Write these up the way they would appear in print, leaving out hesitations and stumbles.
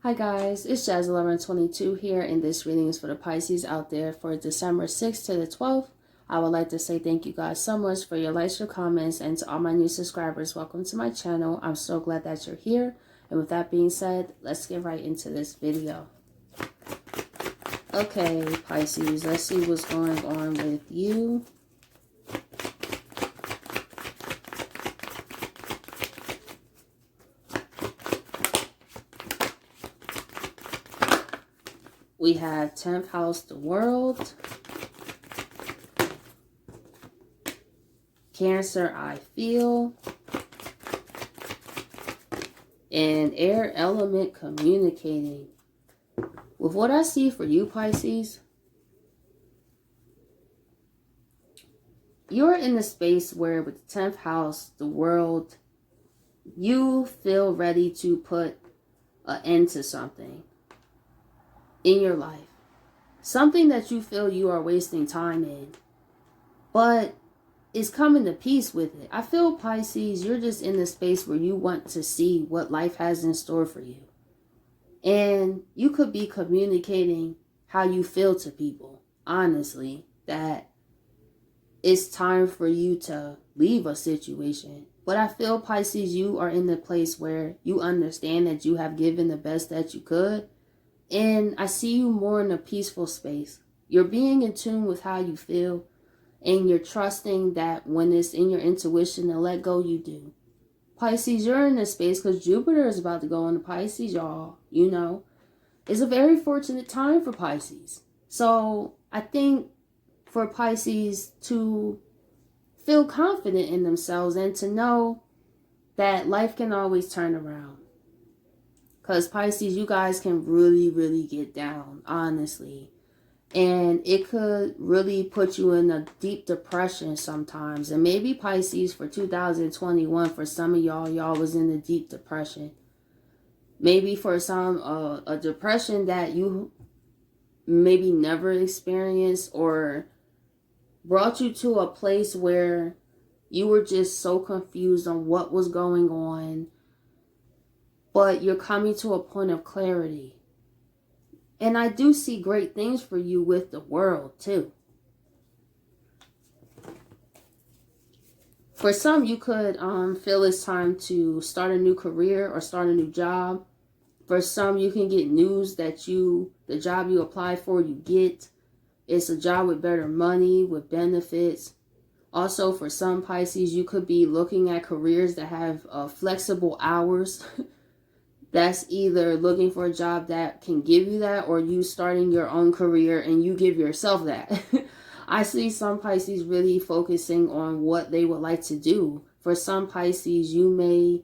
Hi guys, it's Jazz1122 here, and this reading is for the Pisces out there for December 6th to the 12th. I would like to say thank you guys so much for your likes, your comments, and to all my new subscribers, welcome to my channel. I'm so glad that you're here, and with that being said, let's get right into this video. Okay, Pisces, let's see what's going on with you. We have 10th house, the world. Cancer, I feel. And air element, communicating. With what I see for you, Pisces, you're in a space where with the 10th house, the world, you feel ready to put an end to something in your life. Something that you feel you are wasting time in, but is coming to peace with it. I feel, Pisces, you're just in the space where you want to see what life has in store for you. And you could be communicating how you feel to people, honestly, that it's time for you to leave a situation. But I feel, Pisces, you are in the place where you understand that you have given the best that you could. And I see you more in a peaceful space. You're being in tune with how you feel. And you're trusting that when it's in your intuition to let go, you do. Pisces, you're in this space because Jupiter is about to go into Pisces, y'all. You know, it's a very fortunate time for Pisces. So I think for Pisces to feel confident in themselves and to know that life can always turn around. Because Pisces, you guys can really, really get down, honestly. And it could really put you in a deep depression sometimes. And maybe Pisces for 2021, for some of y'all was in a deep depression. Maybe for some, a depression that you maybe never experienced or brought you to a place where you were just so confused on what was going on. But you're coming to a point of clarity. And I do see great things for you with the world, too. For some, you could feel it's time to start a new career or start a new job. For some, you can get news that the job you apply for, you get. It's a job with better money, with benefits. Also, for some Pisces, you could be looking at careers that have flexible hours. That's either looking for a job that can give you that, or you starting your own career and you give yourself that. I see some Pisces really focusing on what they would like to do. For some Pisces, you may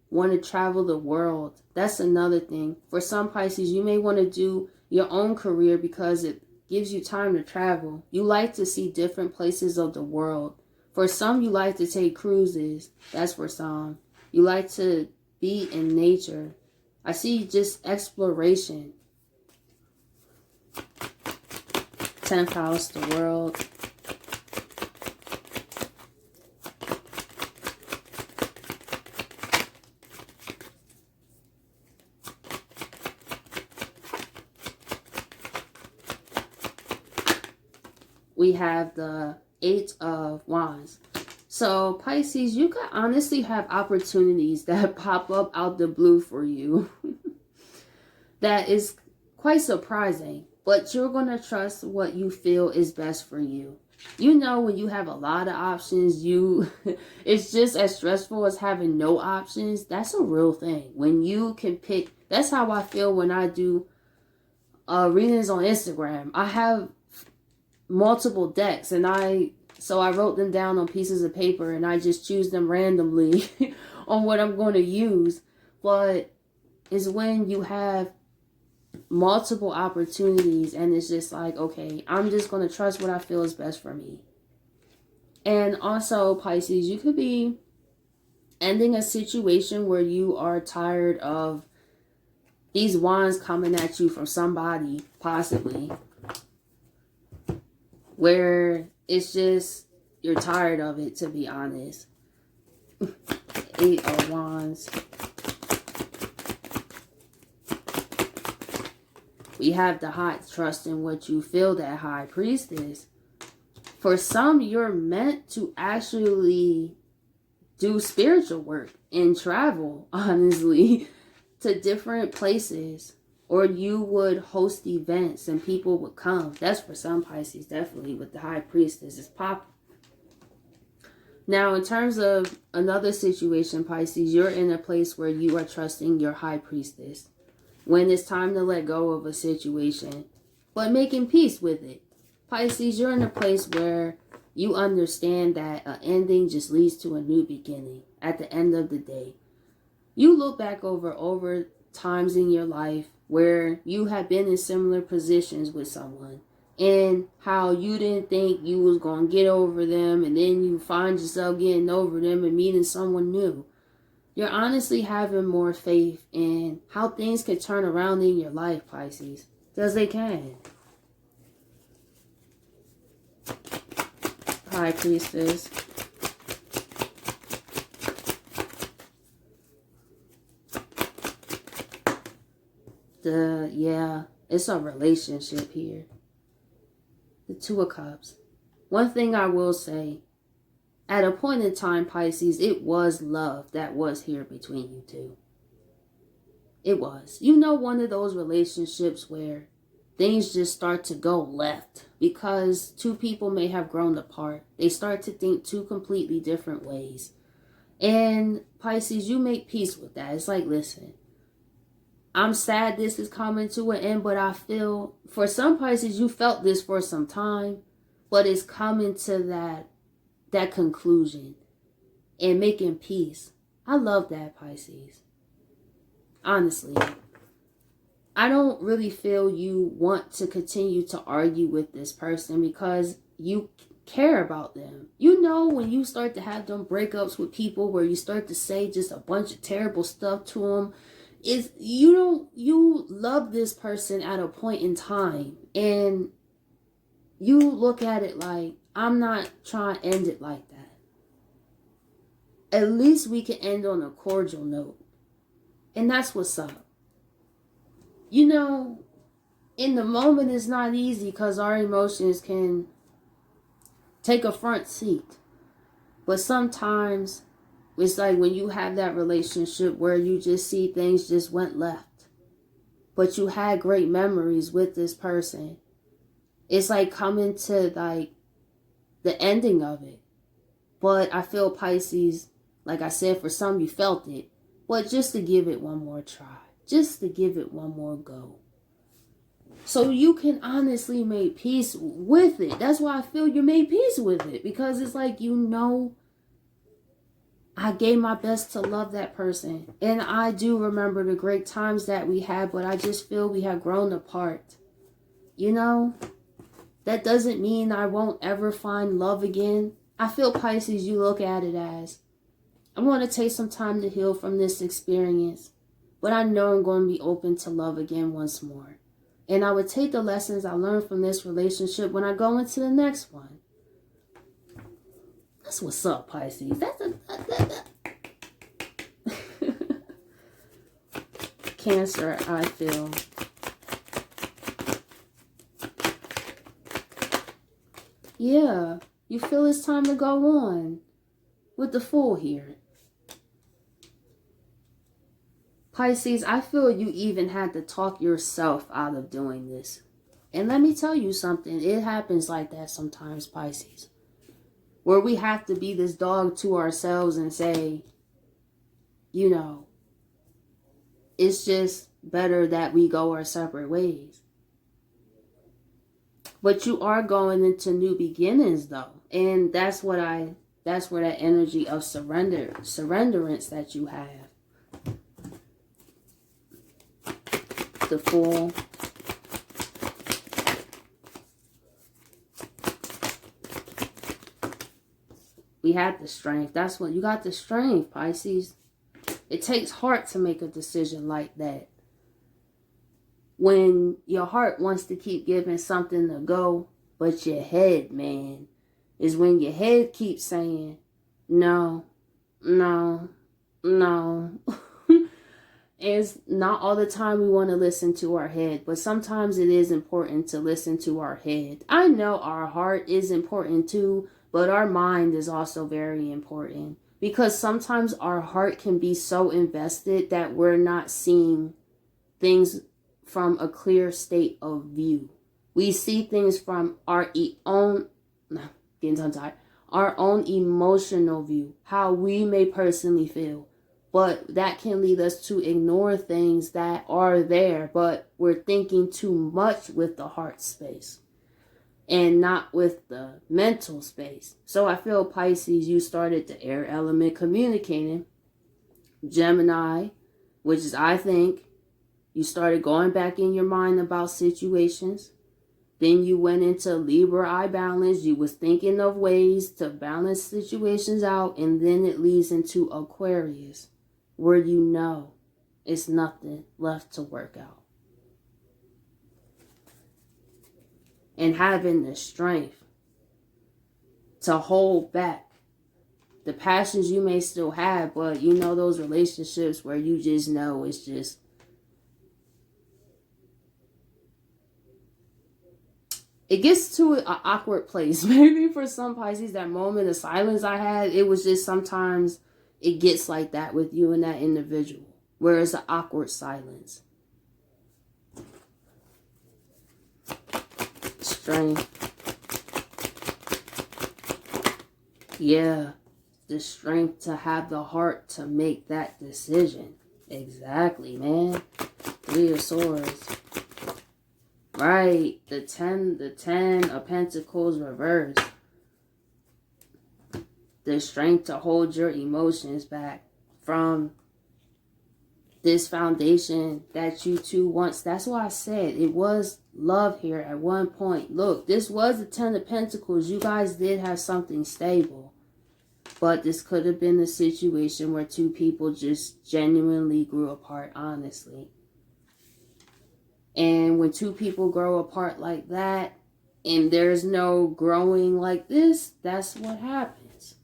want to travel the world. That's another thing. For some Pisces, you may want to do your own career because it gives you time to travel. You like to see different places of the world. For some, you like to take cruises. That's for some. You like to be in nature. I see just exploration. 10th house, the world. We have the 8 of Wands. So, Pisces, you could honestly have opportunities that pop up out the blue for you. That is quite surprising. But you're going to trust what you feel is best for you. You know, when you have a lot of options, it's just as stressful as having no options. That's a real thing. When you can pick, that's how I feel when I do readings on Instagram. I have multiple decks, and so I wrote them down on pieces of paper, and I just choose them randomly on what I'm going to use. But it's when you have multiple opportunities, and it's just like, okay, I'm just going to trust what I feel is best for me. And also, Pisces, you could be ending a situation where you are tired of these wands coming at you from somebody, possibly, where it's just, you're tired of it, to be honest. 8 of Wands. We have the high trust in what you feel, that high priestess. For some, you're meant to actually do spiritual work and travel, honestly, to different places. Or you would host events and people would come. That's for some Pisces, definitely, with the high priestess. It's popping. Now, in terms of another situation, Pisces, you're in a place where you are trusting your high priestess. When it's time to let go of a situation, but making peace with it. Pisces, you're in a place where you understand that an ending just leads to a new beginning at the end of the day. You look back over times in your life where you have been in similar positions with someone and how you didn't think you was going to get over them, and then you find yourself getting over them and meeting someone new. You're honestly having more faith in how things can turn around in your life, Pisces, because they can. High Priestess. It's a relationship here. The Two of Cups. One thing I will say, at a point in time, Pisces, it was love that was here between you two. It was. You know, one of those relationships where things just start to go left because two people may have grown apart. They start to think two completely different ways. And Pisces, you make peace with that. It's like, listen, I'm sad this is coming to an end, but I feel, for some Pisces, you felt this for some time, but it's coming to that conclusion and making peace. I love that, Pisces. Honestly, I don't really feel you want to continue to argue with this person because you care about them. You know, when you start to have them breakups with people where you start to say just a bunch of terrible stuff to them, is you love this person at a point in time, and you look at it like, I'm not trying to end it like that. At least we can end on a cordial note. And that's what's up. You know, in the moment it's not easy because our emotions can take a front seat. But sometimes it's like when you have that relationship where you just see things just went left, but you had great memories with this person. It's like coming to like the ending of it. But I feel, Pisces, like I said, for some you felt it, but just to give it one more try, just to give it one more go. So you can honestly make peace with it. That's why I feel you made peace with it, because it's like, you know, I gave my best to love that person. And I do remember the great times that we had, but I just feel we have grown apart. You know, that doesn't mean I won't ever find love again. I feel, Pisces, you look at it as, I want to take some time to heal from this experience, but I know I'm going to be open to love again once more. And I would take the lessons I learned from this relationship when I go into the next one. That's what's up, Pisces. Cancer, I feel. Yeah, you feel it's time to go on with the Fool here. Pisces, I feel you even had to talk yourself out of doing this. And let me tell you something. It happens like that sometimes, Pisces. Where we have to be this dog to ourselves and say, you know, it's just better that we go our separate ways. But you are going into new beginnings, though. And that's where that energy of surrenderance that you have. The Fool. We had the strength. That's what you got, the strength, Pisces. It takes heart to make a decision like that. When your heart wants to keep giving something to go, but your head, man, is when your head keeps saying, no, no, no. it's not all the time we want to listen to our head, but sometimes it is important to listen to our head. I know our heart is important too, but our mind is also very important, because sometimes our heart can be so invested that we're not seeing things from a clear state of view. We see things from our own emotional view, how we may personally feel. But that can lead us to ignore things that are there, but we're thinking too much with the heart space and not with the mental space. So I feel, Pisces, you started the air element communicating. Gemini, which is, I think, you started going back in your mind about situations. Then you went into Libra, I balance. You was thinking of ways to balance situations out. And then it leads into Aquarius, where you know it's nothing left to work out. And having the strength to hold back the passions you may still have, but you know those relationships where you just know it's just, it gets to an awkward place. Maybe for some Pisces, that moment of silence I had, it was just sometimes it gets like that with you and that individual, where it's an awkward silence. Strength. Yeah, the strength to have the heart to make that decision. Exactly, man. 3 of Swords. Right, the 10 of Pentacles reverse. The strength to hold your emotions back from this foundation that you two once. That's why I said it was love here at one point. Look, this was the 10 of Pentacles. You guys did have something stable. But this could have been a situation where two people just genuinely grew apart, honestly. And when two people grow apart like that, and there's no growing like this, that's what happens.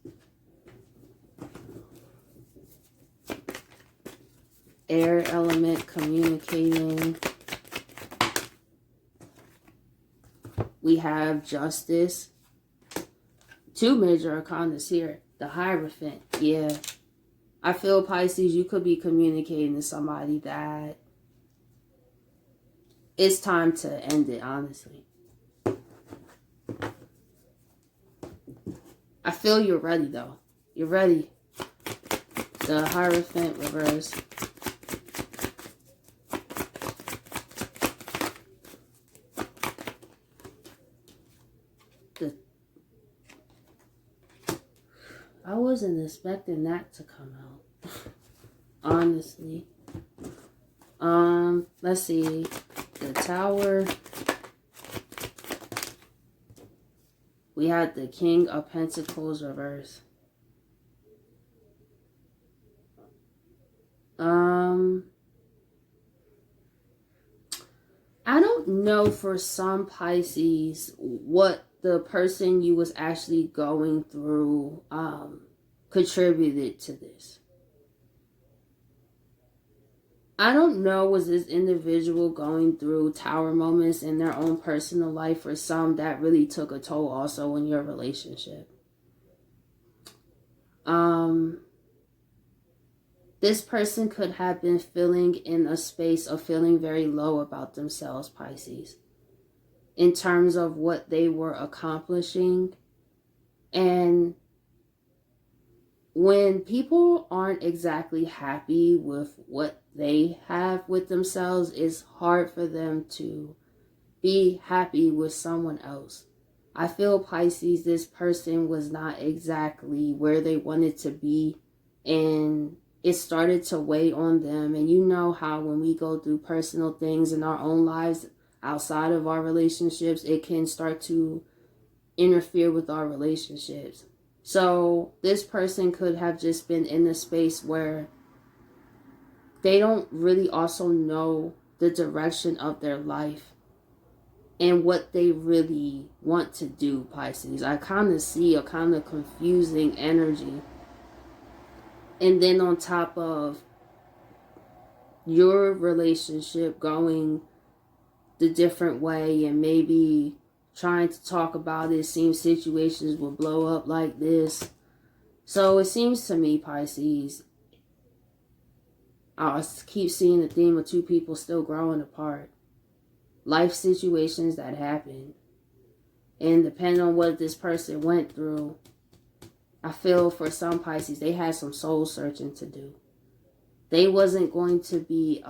Air element communicating. We have Justice. 2 major arcanas here. The Hierophant. Yeah. I feel, Pisces, you could be communicating to somebody that it's time to end it, honestly. I feel you're ready, though. You're ready. The Hierophant Reverse. I wasn't expecting that to come out. Honestly. Let's see. The Tower. We had the King of Pentacles reverse. I don't know for some Pisces what the person you was actually going through contributed to this. I don't know, was this individual going through tower moments in their own personal life, or some that really took a toll also in your relationship. This person could have been feeling in a space of feeling very low about themselves, Pisces, in terms of what they were accomplishing. And when people aren't exactly happy with what they have with themselves, it's hard for them to be happy with someone else. I feel, Pisces, this person was not exactly where they wanted to be, and it started to weigh on them. And you know how when we go through personal things in our own lives outside of our relationships, it can start to interfere with our relationships. So this person could have just been in a space where they don't really also know the direction of their life and what they really want to do, Pisces. I kind of see a kind of confusing energy. And then on top of your relationship going the different way, and maybe trying to talk about it, seems situations will blow up like this. So it seems to me, Pisces, I keep seeing the theme of two people still growing apart. Life situations that happen. And depending on what this person went through, I feel for some Pisces, they had some soul searching to do. They wasn't going to be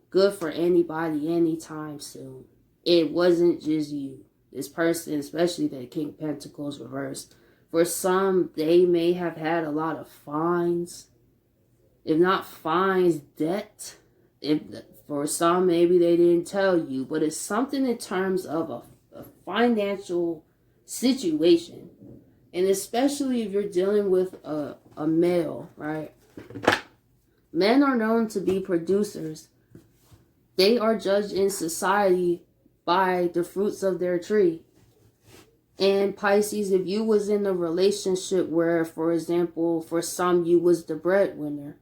good for anybody anytime soon. It wasn't just you. This person, especially the King of Pentacles reversed, for some, they may have had a lot of fines. If not fines, debt. If for some, maybe they didn't tell you, but it's something in terms of a financial situation. And especially if you're dealing with a male, right? Men are known to be producers. They are judged in society by the fruits of their tree. And Pisces, if you was in a relationship where, for example, for some you was the breadwinner,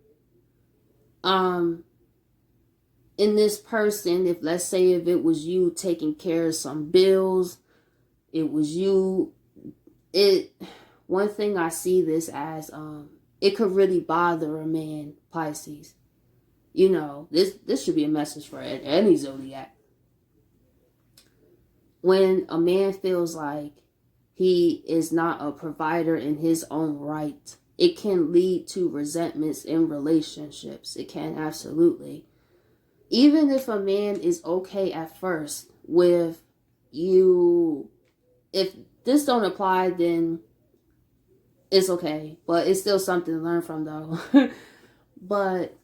in this person, if let's say if it was you taking care of some bills, it was you, one thing I see this as, it could really bother a man, Pisces. You know, this should be a message for any zodiac. When a man feels like he is not a provider in his own right, it can lead to resentments in relationships. It can, absolutely. Even if a man is okay at first with you, if this don't apply, then it's okay. But it's still something to learn from, though. But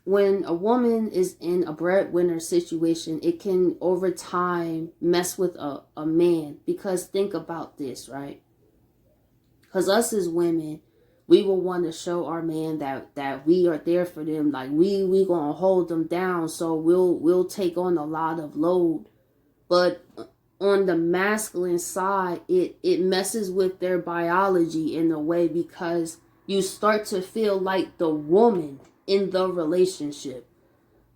when a woman is in a breadwinner situation, it can over time mess with a man. Because think about this, right? Because us as women, we will want to show our man that we are there for them. Like we gonna hold them down. So we'll take on a lot of load. But on the masculine side, it messes with their biology in a way, because you start to feel like the woman in the relationship.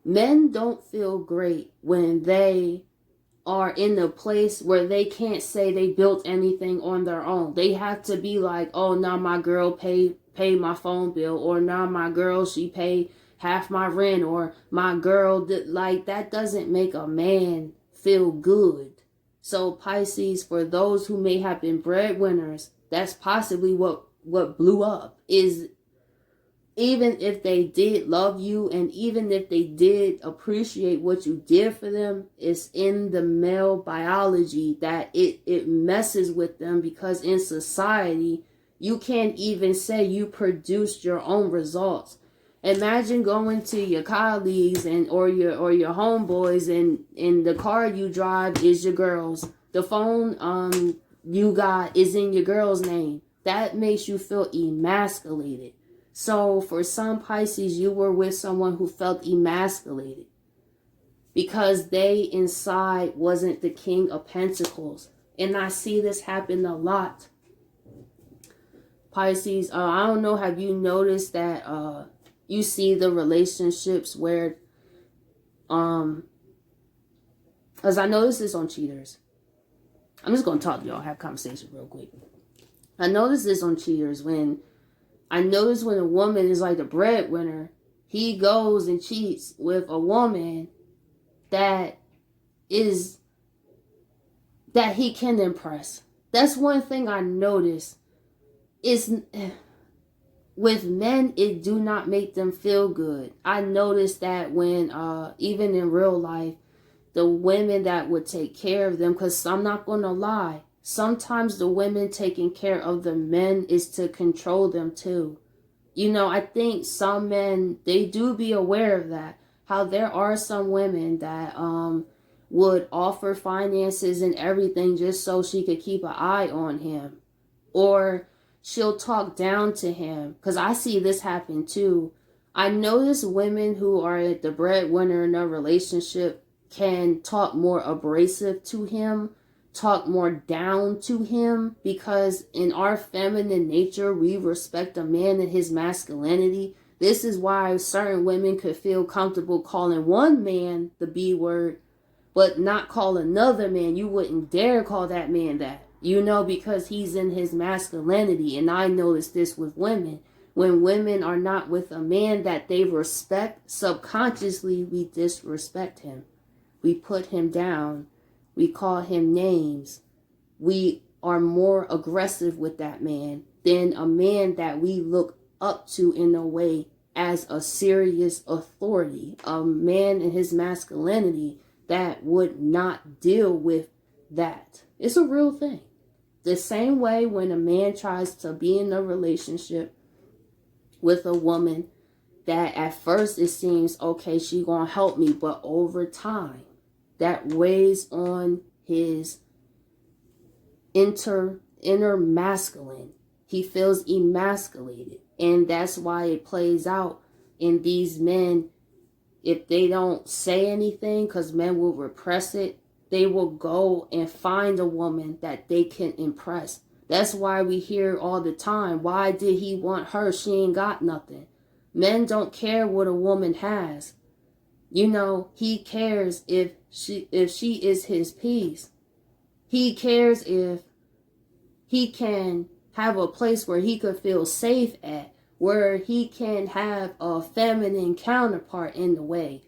Men don't feel great when they are in a place where they can't say they built anything on their own. They have to be like, oh, now my girl pay my phone bill, or now my girl, she pay half my rent, or my girl did. Like, that doesn't make a man feel good. So Pisces, for those who may have been breadwinners, that's possibly what blew up. Is even if they did love you, and even if they did appreciate what you did for them, it's in the male biology that it messes with them, because in society, you can't even say you produced your own results. Imagine going to your colleagues or your homeboys, and in the car you drive is your girl's. The phone you got is in your girl's name. That makes you feel emasculated. So for some Pisces, you were with someone who felt emasculated because they inside wasn't the King of Pentacles. And I see this happen a lot. Pisces, I don't know, have you noticed that you see the relationships where, because I noticed this on cheaters. I'm just going to talk to y'all, have conversation real quick. I noticed this on cheaters when a woman is like the breadwinner, he goes and cheats with a woman that he can impress. That's one thing I noticed. Is with men, it do not make them feel good. I noticed that when even in real life, the women that would take care of them, because I'm not going to lie, sometimes the women taking care of the men is to control them too. You know, I think some men, they do be aware of that. How there are some women that would offer finances and everything just so she could keep an eye on him. Or she'll talk down to him. Because I see this happen too. I notice women who are the breadwinner in a relationship can talk more abrasive to him, talk more down to him, because in our feminine nature, we respect a man and his masculinity. This is why certain women could feel comfortable calling one man the B word, but not call another man. You wouldn't dare call that man that, you know, because he's in his masculinity. And I notice this with women. When women are not with a man that they respect, subconsciously we disrespect him. We put him down. We call him names. We are more aggressive with that man than a man that we look up to in a way as a serious authority. A man in his masculinity that would not deal with that. It's a real thing. The same way when a man tries to be in a relationship with a woman that at first it seems, okay, she gonna help me, but over time, that weighs on his inner masculine. He feels emasculated. And that's why it plays out in these men. If they don't say anything, because men will repress it, they will go and find a woman that they can impress. That's why we hear all the time, why did he want her? She ain't got nothing. Men don't care what a woman has. You know, he cares if she is his piece. He cares if he can have a place where he could feel safe at, where he can have a feminine counterpart in the way.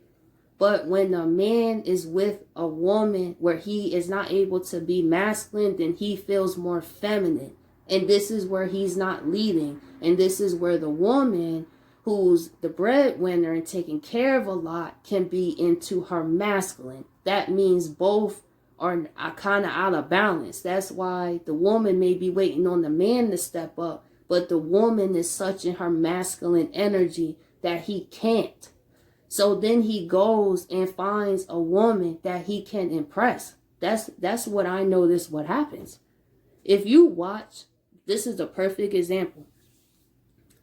But when a man is with a woman where he is not able to be masculine, then he feels more feminine. And this is where he's not leading. And this is where the woman who's the breadwinner and taking care of a lot can be into her masculine. That means both are kind of out of balance. That's why the woman may be waiting on the man to step up, but the woman is such in her masculine energy that he can't. So then he goes and finds a woman that he can impress. That's what I notice what happens. If you watch, this is a perfect example.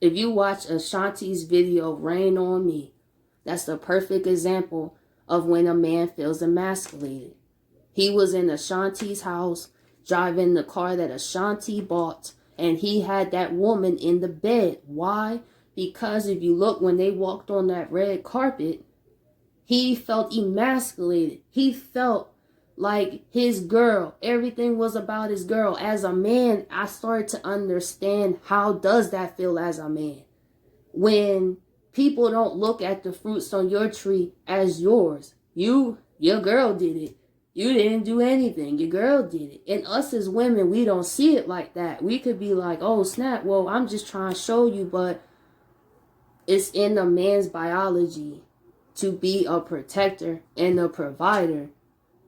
If you watch Ashanti's video, Rain on Me, that's the perfect example of when a man feels emasculated. He was in Ashanti's house, driving the car that Ashanti bought, and he had that woman in the bed. Why? Because if you look, when they walked on that red carpet, he felt emasculated. He felt like his girl. Everything was about his girl. As a man, I started to understand how does that feel as a man. When people don't look at the fruits on your tree as yours. Your girl did it. You didn't do anything. Your girl did it. And us as women, we don't see it like that. We could be like, oh, snap. Well, I'm just trying to show you, but it's in a man's biology to be a protector and a provider.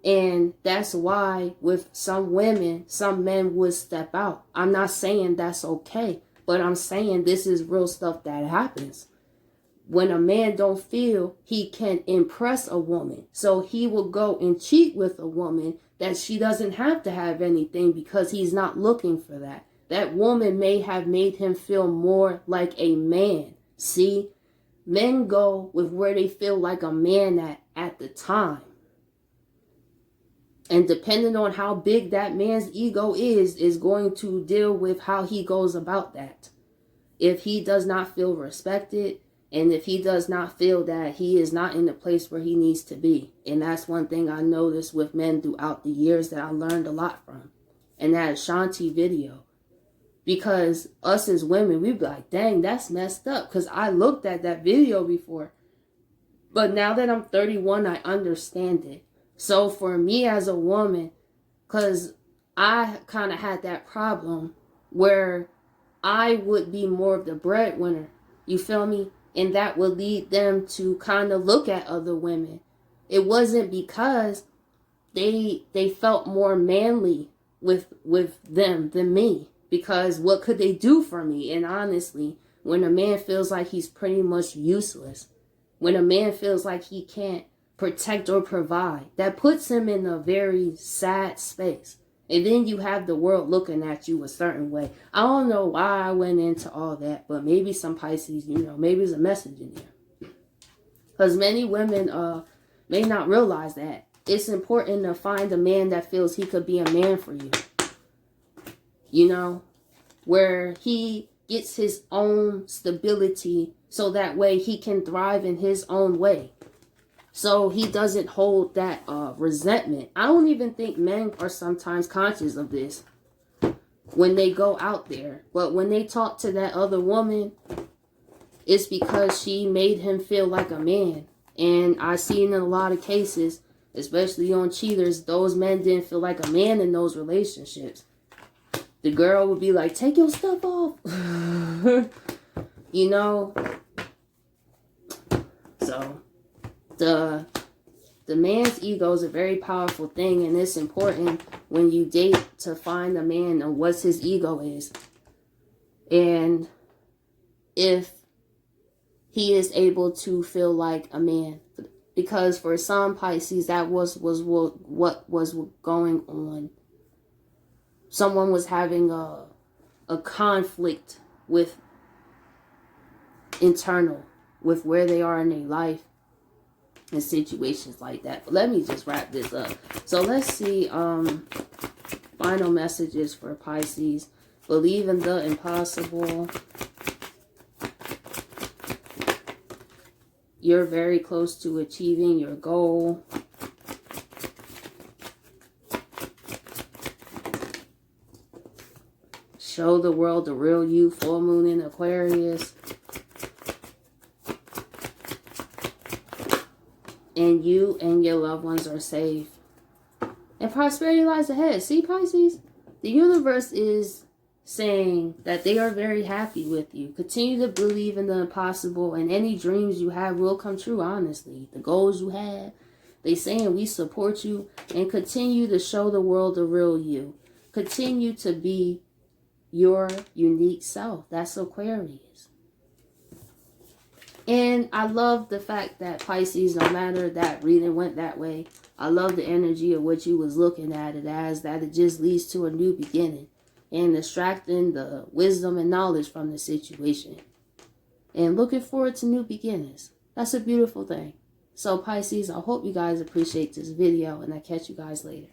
And that's why with some women, some men would step out. I'm not saying that's okay, but I'm saying this is real stuff that happens. When a man don't feel he can impress a woman, so he will go and cheat with a woman that she doesn't have to have anything because he's not looking for that. That woman may have made him feel more like a man. See, men go with where they feel like a man at the time. And depending on how big that man's ego is going to deal with how he goes about that. If he does not feel respected, and if he does not feel that he is not in the place where he needs to be. And that's one thing I noticed with men throughout the years that I learned a lot from. And that Ashanti video. Because us as women, we'd be like, dang, that's messed up. Because I looked at that video before. But now that I'm 31, I understand it. So for me as a woman, because I kind of had that problem where I would be more of the breadwinner. You feel me? And that would lead them to kind of look at other women. It wasn't because they felt more manly with them than me. Because what could they do for me? And honestly, when a man feels like he's pretty much useless, when a man feels like he can't protect or provide, that puts him in a very sad space. And then you have the world looking at you a certain way. I don't know why I went into all that, but maybe some Pisces, maybe there's a message in there. Because many women may not realize that. It's important to find a man that feels he could be a man for you. Where he gets his own stability so that way he can thrive in his own way. So he doesn't hold that resentment. I don't even think men are sometimes conscious of this when they go out there. But when they talk to that other woman, it's because she made him feel like a man. And I've seen in a lot of cases, especially on cheaters, those men didn't feel like a man in those relationships. The girl would be like, take your stuff off. You know? So, the man's ego is a very powerful thing, and it's important when you date to find a man and what his ego is. And if he is able to feel like a man. Because for some Pisces, that was what was going on. Someone was having a conflict with internal, with where they are in their life and situations like that. But let me just wrap this up. So let's see final messages for Pisces. Believe in the impossible. You're very close to achieving your goal. Show the world the real you. Full moon in Aquarius. And you and your loved ones are safe. And prosperity lies ahead. See, Pisces? The universe is saying that they are very happy with you. Continue to believe in the impossible, and any dreams you have will come true, honestly. The goals you have, they saying we support you, and continue to show the world the real you. Continue to be your unique self. That's Aquarius. And I love the fact that Pisces, no matter that reading went that way, I love the energy of what you was looking at it as, that it just leads to a new beginning. And extracting the wisdom and knowledge from the situation. And looking forward to new beginnings. That's a beautiful thing. So Pisces, I hope you guys appreciate this video, and I catch you guys later.